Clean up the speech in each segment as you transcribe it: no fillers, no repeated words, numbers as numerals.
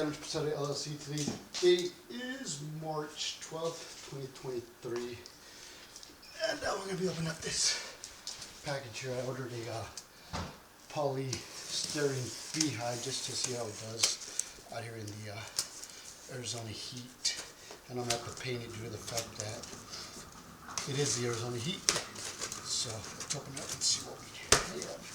Polystyrene Hive LLC. Today's date is March 12th, 2023. And now we're going to be opening up this package here. I ordered a polystyrene beehive just to see how it does out here in the Arizona heat. And I'm going to have to paint it due to the fact that it is the Arizona heat. So let's open it up and see what we have.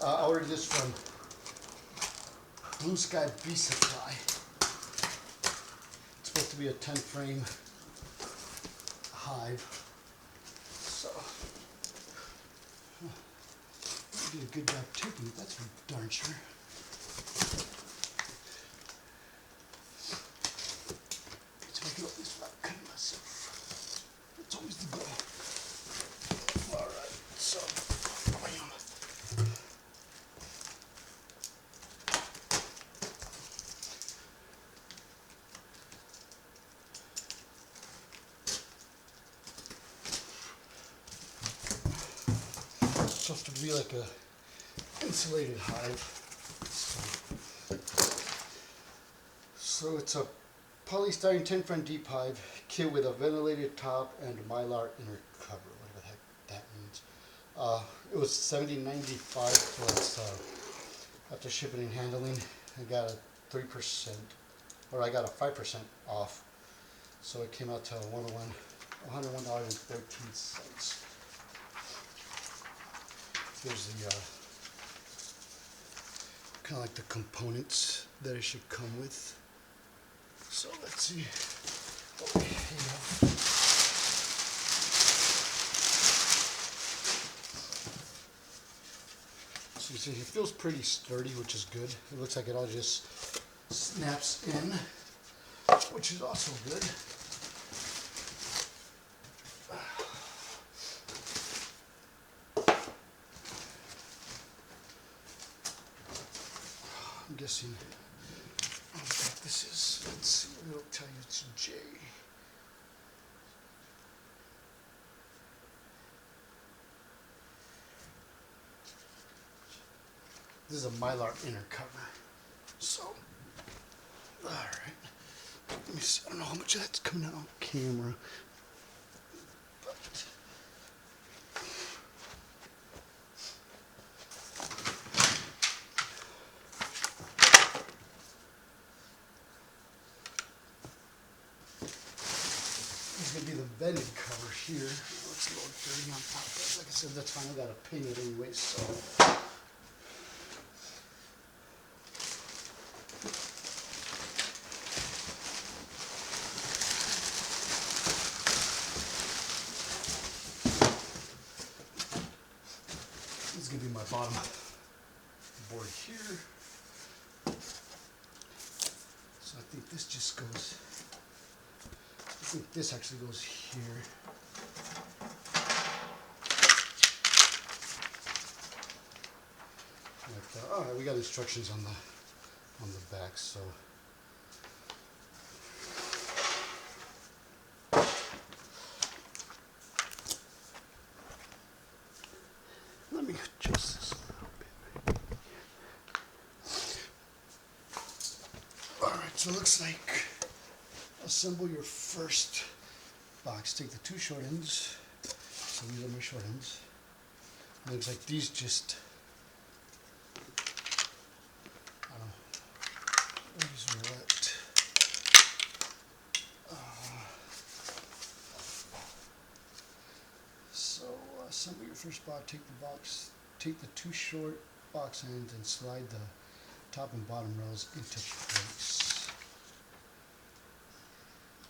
I ordered this from Blue Sky Bee Supply. It's supposed to be a 10 frame hive. So, I did a good job taping it, that's for darn sure. So I can open this without cutting myself. That's always the goal. Alright, so, bam. It's supposed to be like a insulated hive. So it's a polystyrene 10 frame deep hive kit with a ventilated top and mylar inner cover, whatever the heck that means. It was $70.95 plus after shipping and handling. I got a 3%, or I got a 5% off. So it came out to $101.13. Here's the kind of like the components that it should come with. So let's see what we have. So you see, it feels pretty sturdy, which is good. It looks like it all just snaps in, which is also good. I'm guessing I don't know what this is. Let's see, it'll tell you it's J. This is a mylar inner cover. So, alright. Let me see. I don't know how much of that's coming out on camera. But this is going to be the vented cover here. It's a little dirty on top, but like I said, that's fine. I got to paint it anyway, so. This is going to be my bottom board here. So I think this just goes. I think this actually goes here. Like that. All right, we got instructions on the back, so. Let me adjust this a little bit. All right, so it looks like. Assemble your first box. Take the two short ends. So these are my short ends. It looks like these just, I don't know, these are what? So assemble your first box. Take the two short box ends and slide the top and bottom rails into place.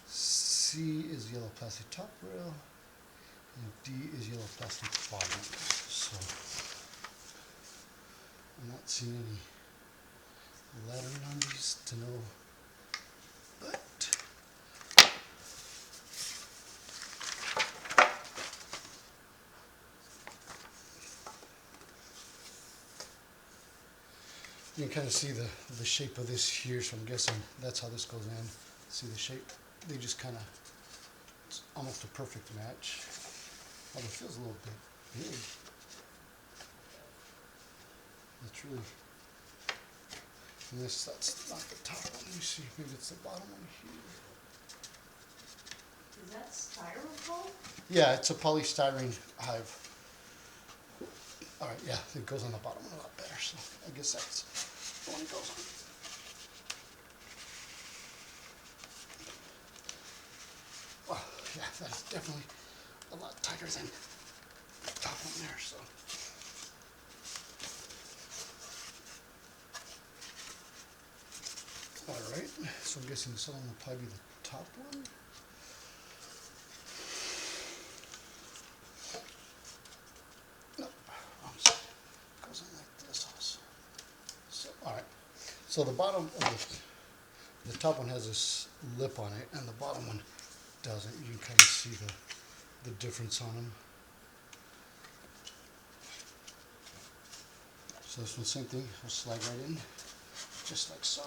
C is yellow plastic top rail, and D is yellow plastic bottom rail. So I'm not seeing any lettering on these to know, but you can kind of see the shape of this here, so I'm guessing that's how this goes in. See the shape? They just kind of, it's almost a perfect match. Although it feels a little bit big. It's really And that's not the top one. Let me see, maybe it's the bottom one here. Is that styrofoam? Yeah, it's a polystyrene hive. All right, yeah, it goes on the bottom a lot better, so I guess that's the one it goes on. Well, yeah, that's definitely a lot tighter than the top one there, so. All right, so I'm guessing this one will probably be the top one. No, wrong side. Goes on like this also. So, all right. So the bottom of the top one has this lip on it, and the bottom one doesn't. You can kind of see the difference on them. So this one, same thing. We'll slide right in, just like so.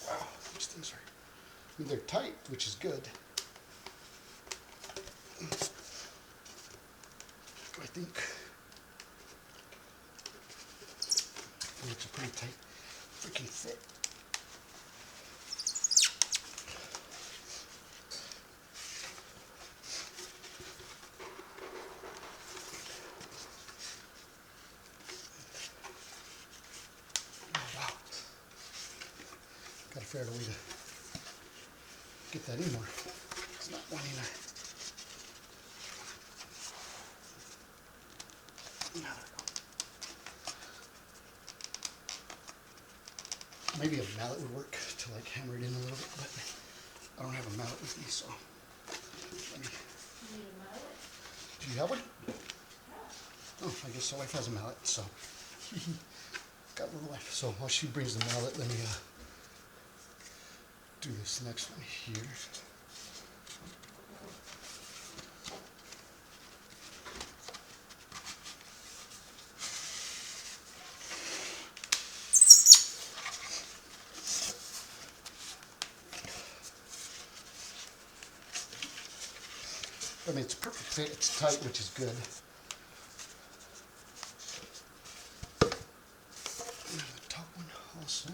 Wow, these things are, I mean, they're tight, which is good. I think it's a pretty tight freaking fit. Oh, wow. Gotta figure out a way to get that in more. It's not wanting to. Now there we go. Maybe a mallet would work to like hammer it in a little bit, but I don't have a mallet with me, so let me. You need a mallet? Do you have one? Yeah. Oh, I guess the wife has a mallet, so got a little wife. So while she brings the mallet, let me do this next one here. I mean, it's perfect fit. It's tight, which is good. And the top one also.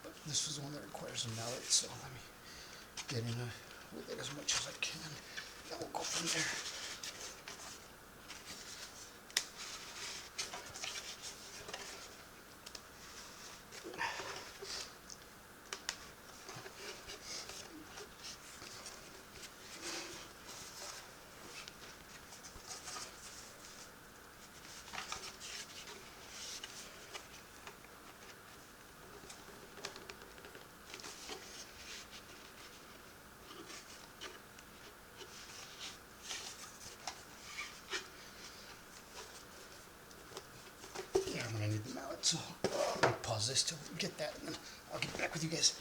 But this is the one that requires a mallet, so let me get in with it as much as I can. Then we'll go from there. Yeah, I'm gonna need the mallet, so let me pause this till we get that, and then I'll get back with you guys.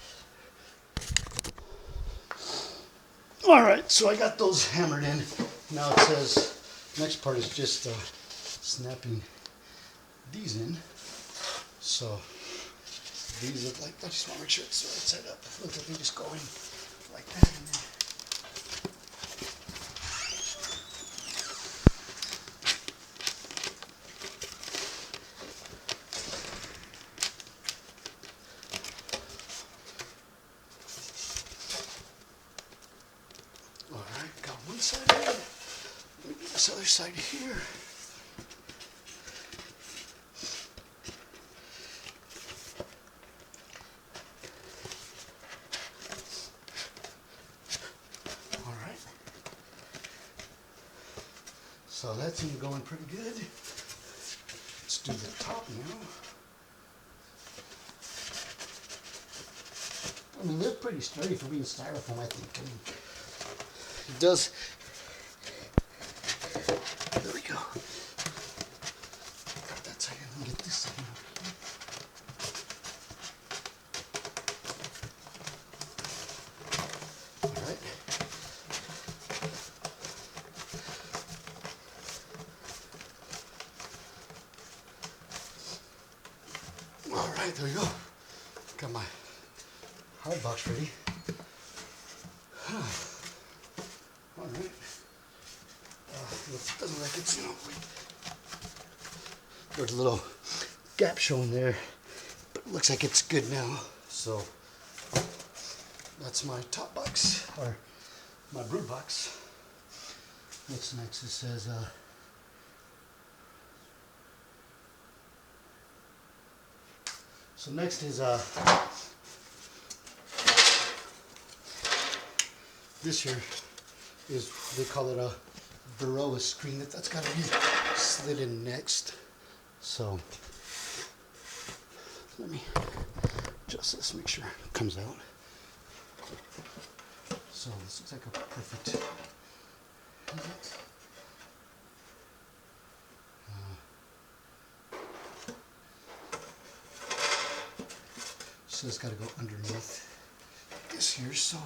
All right, so I got those hammered in. Now it says, next part is just snapping these in. So these look like, I just want to make sure it's the right side up. Looks like they just go in like that. And then all right, got one side in. Let me do this other side here. All right. So that's going pretty good. Let's do the top now. I mean, they're pretty sturdy for being styrofoam, I think. I mean, it does. There we go. Got that side. Let me get this side. All right. All right, there we go. Got my hard box ready. All right. Looks, doesn't like it's, there's a little gap showing there, but it looks like it's good now. So that's my top box, or my brood box. What's next? It says so next is this here is, they call it a Varroa screen. That's got to be slid in next. So let me adjust this, make sure it comes out. So this looks like a perfect so it's got to go underneath this here. So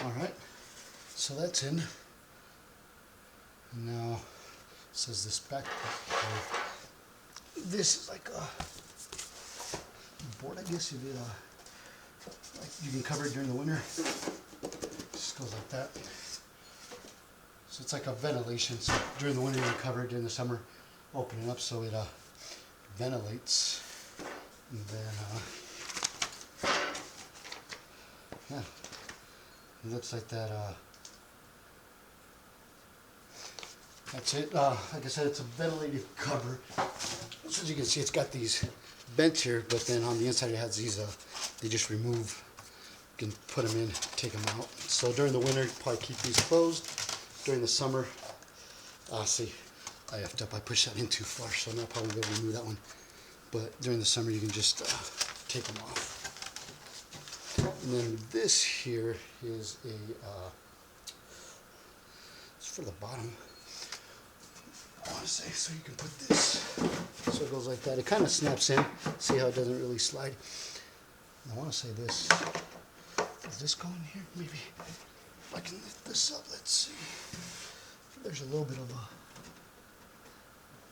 all right, so that's in. Now, it says this back part. This is like a board, I guess you did. Like you can cover it during the winter. Just goes like that. So it's like a ventilation. So during the winter you cover it, during the summer open it up so it ventilates. And then yeah, it looks like that. That's it. Like I said, it's a ventilated cover. So as you can see, it's got these vents here, but then on the inside it has these, they just remove. You can put them in, take them out. So during the winter, you probably keep these closed. During the summer, see, I effed up. I pushed that in too far, so I'm not probably going to remove that one. But during the summer, you can just take them off. And then this here is a, it's for the bottom. I want to say, so you can put this, so it goes like that. It kind of snaps in. See how it doesn't really slide? I want to say this. Does this go in here? Maybe if I can lift this up. Let's see. There's a little bit of a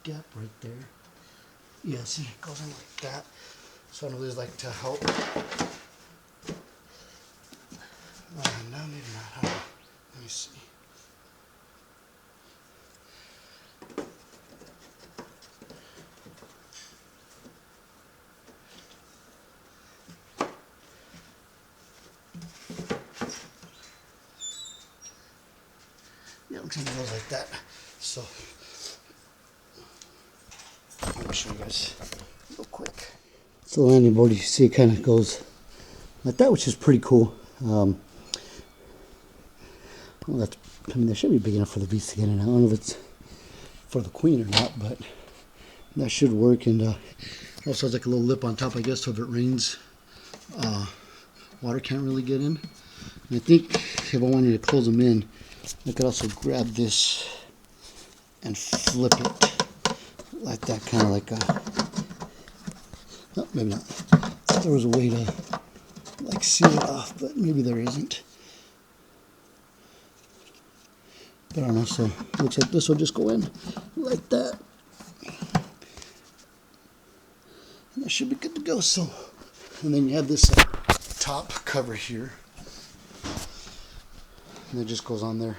gap right there. Yeah, see, it goes in like that. So I know there's like to help. No, maybe not. I don't know. Let me see. Yeah, it looks like it goes like that. So, let me show you guys real quick. So the landing board, you see it kind of goes like that, which is pretty cool. Well, that's, I mean, that should be big enough for the bees to get in. I don't know if it's for the queen or not, but that should work. And also has like a little lip on top, I guess, so if it rains, water can't really get in. And I think if I wanted to close them in, I could also grab this and flip it like that, kind of like a, no, maybe not. There was a way to like seal it off, but maybe there isn't. But I don't know, so it looks like this will just go in like that. And that should be good to go. So, and then you have this top cover here. And it just goes on there.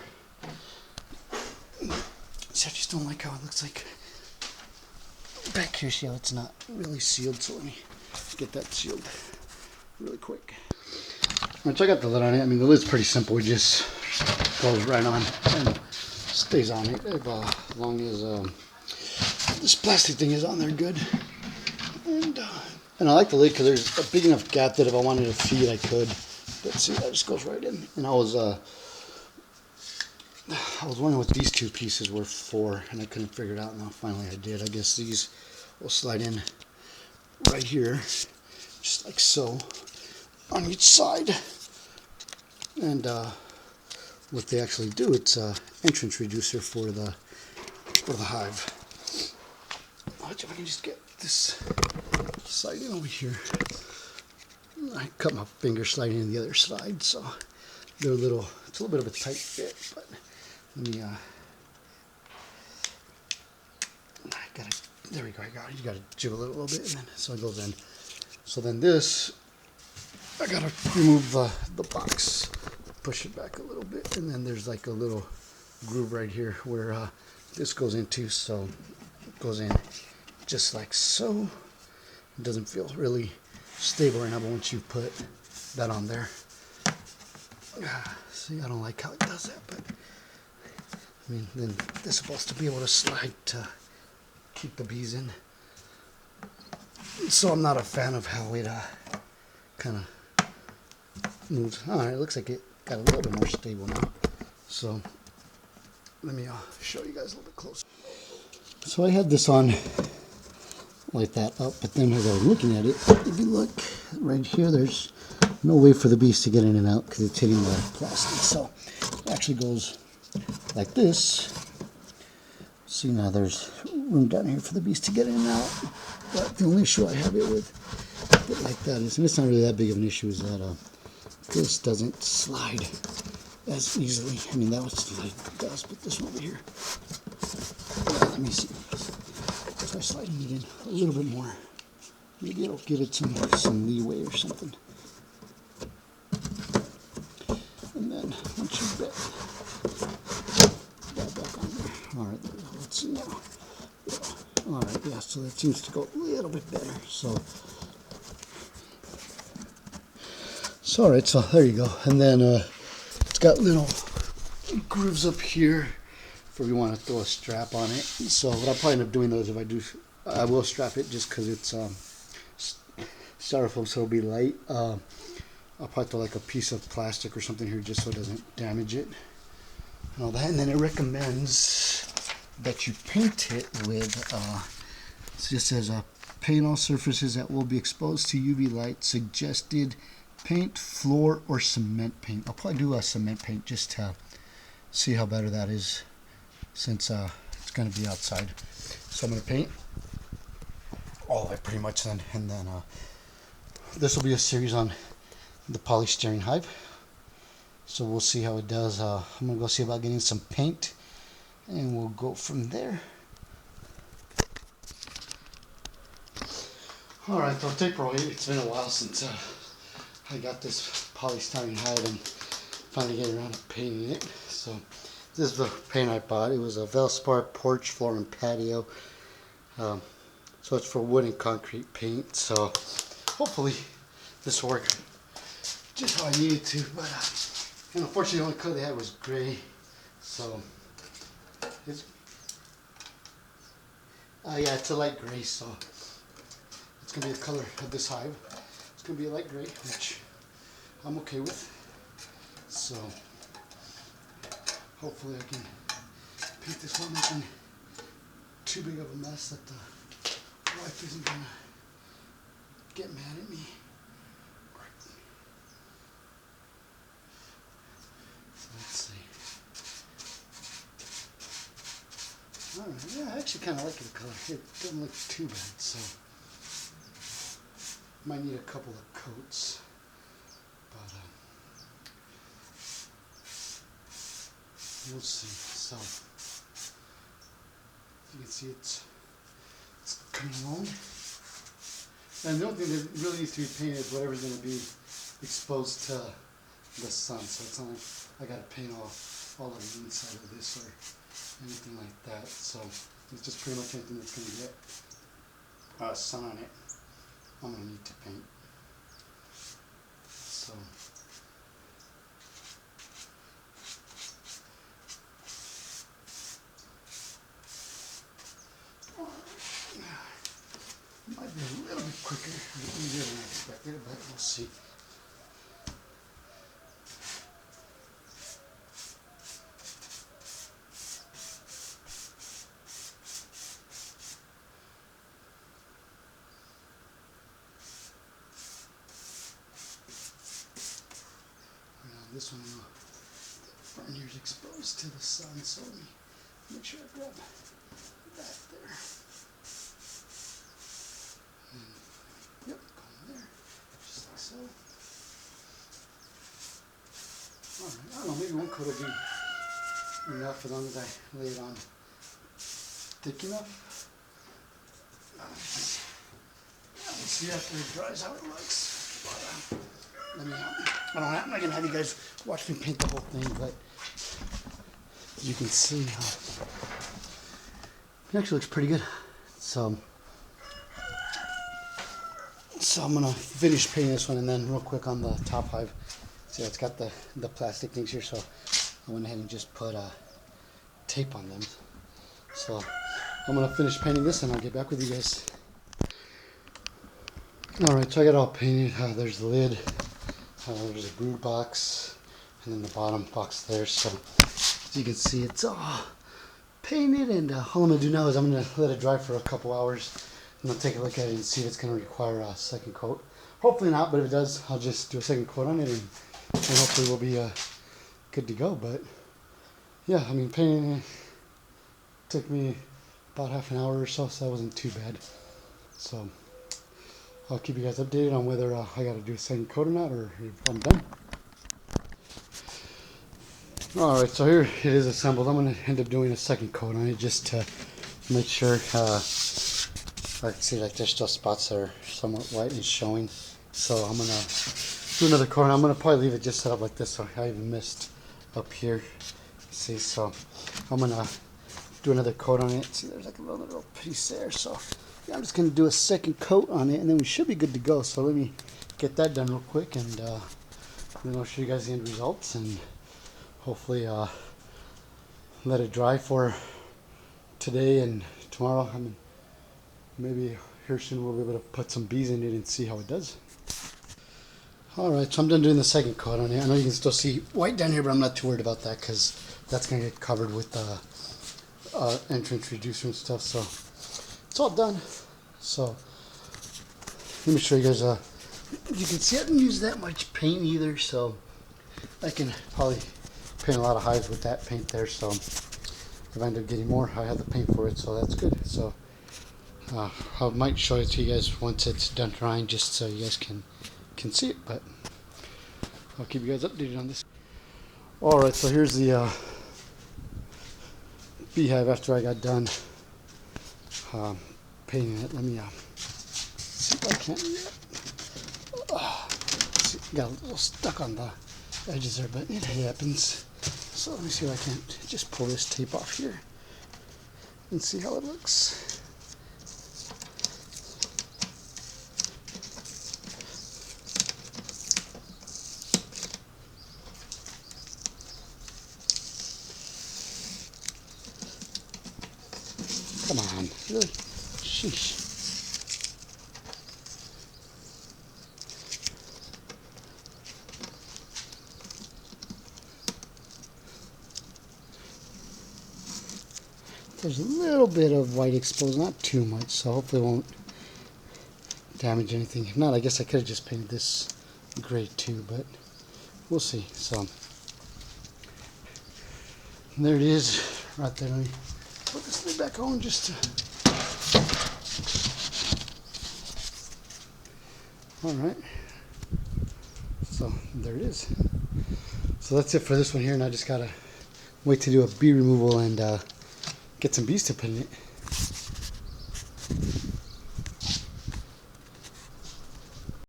See, I just don't like how it looks like back here. See how it's not really sealed, so let me get that sealed really quick. Once I got the lid on it, I mean, the lid's pretty simple. It just goes right on and stays on it as long as this plastic thing is on there good. And I like the lid because there's a big enough gap that if I wanted to feed, I could. But see, that just goes right in. And I was wondering what these two pieces were for, and I couldn't figure it out. Now finally I did. I guess these will slide in right here, just like so, on each side. And what they actually do, it's an entrance reducer for the hive. Watch if I can just get this sliding over here. I cut my finger sliding in the other side, so they're it's a little bit of a tight fit, but let me, I gotta There we go. You got to jiggle it a little bit, and then so it goes in. So then this, I got to remove the box, push it back a little bit, and then there's like a little groove right here where this goes into. So it goes in just like so. It doesn't feel really stable right now, but once you put that on there, see, I don't like how it does that, but I mean, then this is supposed to be able to slide to keep the bees in. So I'm not a fan of how it kind of moves. All right, it looks like it got a little bit more stable now. So let me show you guys a little bit closer. So I had this on like that up, but then as I was looking at it, if you look right here, there's no way for the bees to get in and out because it's hitting the plastic. So it actually goes like this. See, now there's room down here for the bees to get in and out. But the only issue I have it with it like that is, and it's not really that big of an issue, is that this doesn't slide as easily. I mean, that would slide, it does, but this one over here, let me see. Try sliding it in a little bit more. Maybe it'll give it some leeway or something. And then once you bet that back on there. All right, there we go. Let's see now. Yeah. All right, yeah. So that seems to go a little bit better. So all right. So there you go. And then it's got little grooves up here for if you want to throw a strap on it. So what I'll probably end up doing those if I do, I will strap it just because it's styrofoam, so it'll be light. I'll probably throw like a piece of plastic or something here just so it doesn't damage it and all that. And then it recommends that you paint it with, it just says paint all surfaces that will be exposed to UV light. Suggested paint, floor, or cement paint. I'll probably do a cement paint just to see how better that is, since it's going to be outside. So I'm going to paint all of it pretty much then, and then this will be a series on the Polystyrene Hive. So we'll see how it does. I'm going to go see about getting some paint, and we'll go from there. Alright, so taper away. It's been a while since I got this Polystyrene Hive and finally getting around to painting it. So this is the paint I bought. It was a Valspar porch, floor, and patio. So it's for wood and concrete paint. So hopefully this will work just how I needed to. But and unfortunately, the only color they had was gray. So it's yeah, it's a light gray. So it's gonna be the color of this hive. It's gonna be a light gray, which I'm okay with. So hopefully I can paint this one making too big of a mess that the wife isn't gonna get mad at me. So let's see. Alright, yeah, I actually kind of like the color. It doesn't look too bad, so might need a couple of coats, but we'll see. So you can see it's coming along. And the only thing that really needs to be painted is whatever's going to be exposed to the sun. So it's not like I got to paint all of the inside of this or anything like that. So it's just pretty much anything that's going to get sun on it, I'm going to need to paint. So might be a little bit quicker, a bit easier than I expected, but we'll see. This one, the front here is exposed to the sun, so let me make sure I grab that there. And, yep, going there, just like so. Alright, I don't know, maybe one coat will be enough as long as I lay it on thick enough. We'll see after it dries how it looks. But, I'm not gonna have you guys watch me paint the whole thing, but you can see it actually looks pretty good. So I'm gonna finish painting this one, and then real quick on the top hive. See, it's got the plastic things here, so I went ahead and just put tape on them. So I'm gonna finish painting this, and I'll get back with you guys. All right, so I got it all painted. There's the lid. There's a brood box, and then the bottom box there. So as you can see, it's all painted, and all I'm gonna do now is I'm gonna let it dry for a couple hours, and I'll take a look at it and see if it's gonna require a second coat. Hopefully not, but if it does, I'll just do a second coat on it, and hopefully we'll be good to go. But yeah, I mean, painting it took me about half an hour or so, so that wasn't too bad. So I'll keep you guys updated on whether I got to do a second coat or not, or if I'm done. Alright, so here it is assembled. I'm going to end up doing a second coat on it just to make sure. I can see like there's still spots that are somewhat white and showing. So I'm going to do another coat. I'm going to probably leave it just set up like this, so I even missed up here. See, so I'm going to do another coat on it. See, there's like a little piece there. So yeah, I'm just going to do a second coat on it, and then we should be good to go. So let me get that done real quick, and then I'll show you guys the end results, and hopefully let it dry for today and tomorrow. I mean, maybe here soon we'll be able to put some bees in it and see how it does. Alright, so I'm done doing the second coat on it. I know you can still see white down here, but I'm not too worried about that because that's going to get covered with entrance reducer and stuff. So it's all done. So let me show you guys. You can see I didn't use that much paint either, so I can probably paint a lot of hives with that paint there. So if I end up getting more, I have the paint for it, so that's good. So I might show it to you guys once it's done drying, just so you guys can see it. But I'll keep you guys updated on this. All right, so here's the beehive after I got done painting it. Let me see if I can. See, got a little stuck on the edges there, but it happens. So let me see if I can just pull this tape off here and see how it looks. Come on, really? Sheesh. There's a little bit of white exposed, not too much, so hopefully it won't damage anything. If not, I guess I could have just painted this gray too, but we'll see. So there it is right there. Let me put this thing back on just to... Alright. So there it is. So that's it for this one here, and I just gotta wait to do a bee removal and get some bees to put in it.